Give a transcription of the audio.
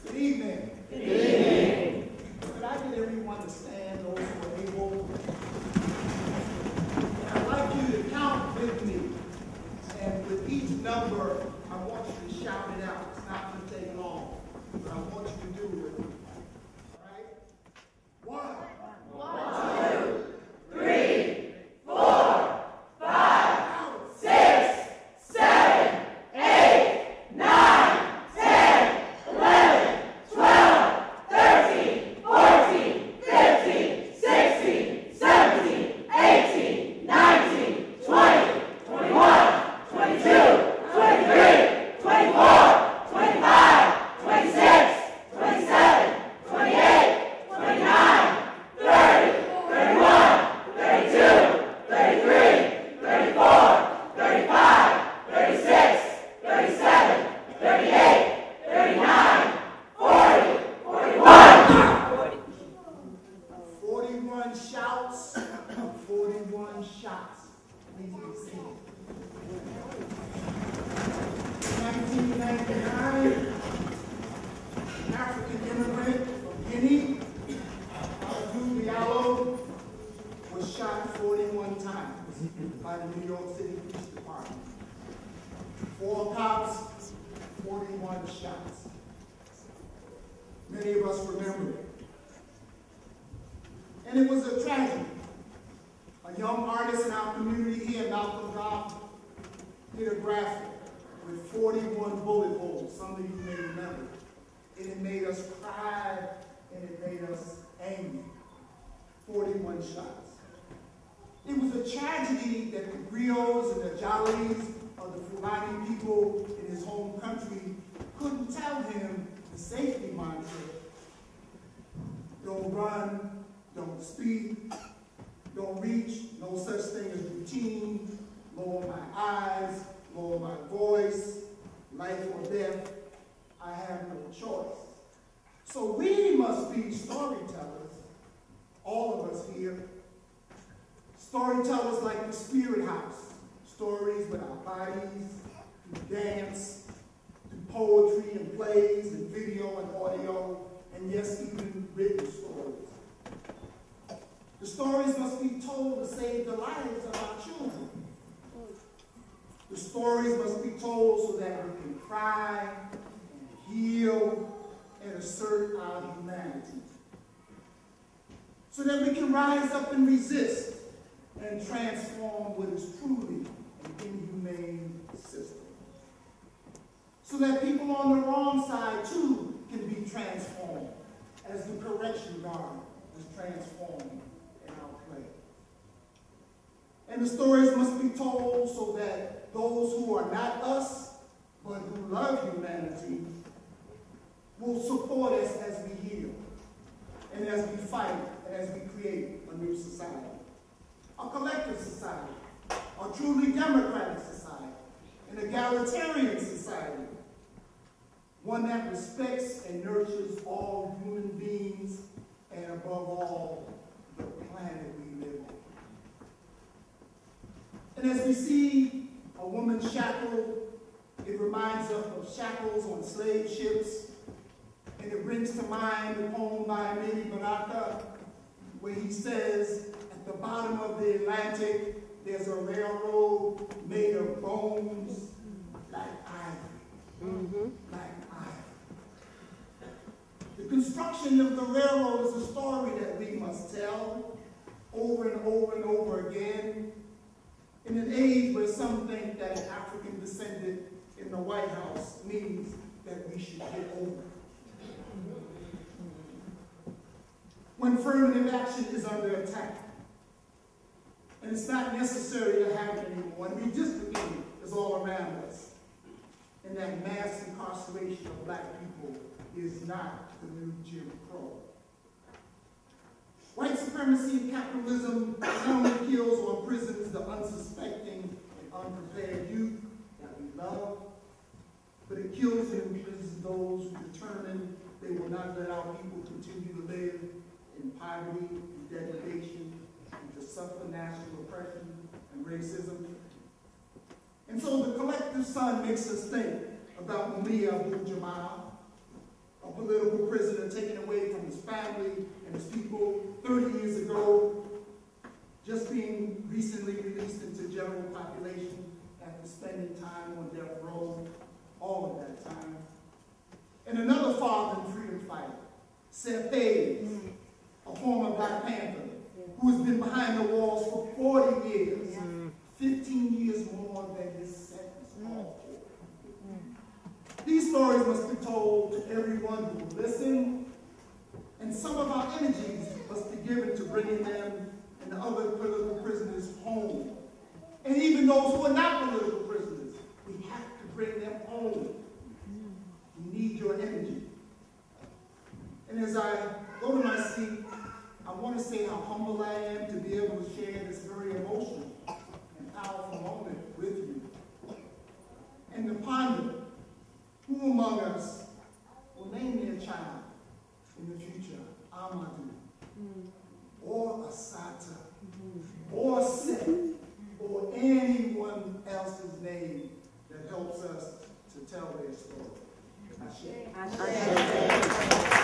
Good evening. Good evening. Could I get everyone to stand, those who are able? And I'd like you to count with me. And with each number, I want you to shout it out. It's not going to take long, but I want you to do it with me. All right? 1, 1, 2, 3, 4, 5, 6, 7, 8, 9, 10, 11, 12, 13, 14, 15, 16, 17, 18, 19, 20, 21, 22, 23, 24, 25, 26, 27, 28, 29, 30, 31, 32, 33, 34, 35, 36, 37, 38, 39, 40, 41. 41 shouts, 41 shots. Please be seated. 1999, African immigrant from Guinea, Ajamu Dillahunt, was shot 41 times by the New York City Police Department. 4 cops, 41 shots. Many of us remember it. And it was a tragedy. A young artist in our community here, Malcolm Goff, did a graphic with 41 bullet holes. Some of you may remember. And it made us cry, and it made us angry. 41 shots. It was a tragedy that the griots and the Jalis of the Fulani people in his home country couldn't tell him the safety mantra. Don't run, don't speak, don't reach, no such thing as routine, lower my eyes, lower my voice, life or death, I have no choice. So we must be storytellers, all of us here. Storytellers like the Spirit House, stories with our bodies, through dance, through poetry and plays and video and audio, and yes, even written stories. The stories must be told to save the lives of our children. The stories must be told so that we can cry and heal and assert our humanity. So that we can rise up and resist and transform what is truly an inhumane system. So that people on the wrong side too can be transformed as the correction guard was transformed in our play. And the stories must be told so that those who are not us, but who love humanity, will support us as we heal, and as we fight, and as we create a new society. A collective society, a truly democratic society, an egalitarian society, one that respects and nurtures all human beings, and above all, the planet we live on. And as we see a woman shackled, it reminds us of shackles on slave ships, and it brings to mind the poem by Amiri Baraka, where he says, at the bottom of the Atlantic, there's a railroad made of bones like ivory. Like ivory. The construction of the railroad is a story that we must tell over and over and over again in an age where some think that an African descendant in the White House means that we should get over. When affirmative action is under attack, and it's not necessary to have it anymore, and redistricting is all around us, and that mass incarceration of black people is not the new Jim Crow. White supremacy and capitalism not only kills or imprisons the unsuspecting and unprepared youth that we love, but it kills and imprisons those who determine they will not let our people continue to live in poverty, and degradation, and to suffer national oppression and racism. And so the collective sun makes us think about Mumia Abu-Jamal, a political political prisoner taken away from his family and his people 30 years ago, just being recently released into general population after spending time on death row, all of that time. And another father and freedom fighter, Seth Hayes, a former Black Panther, who has been behind the walls for 40 years, 15 years more than his sentence called for. These stories must be told to everyone who will listen, and some of our energies must be given to bringing them and the other political prisoners home. And even those who are not political prisoners, we have to bring them home. We need your energy. And as I go to my seat, I want to say how humble I am to be able to share this very emotional and powerful moment with you. And to ponder who among us will name their child in the future Amadou, or Asata, or Seth, or anyone else's name that helps us to tell their story. Ashe.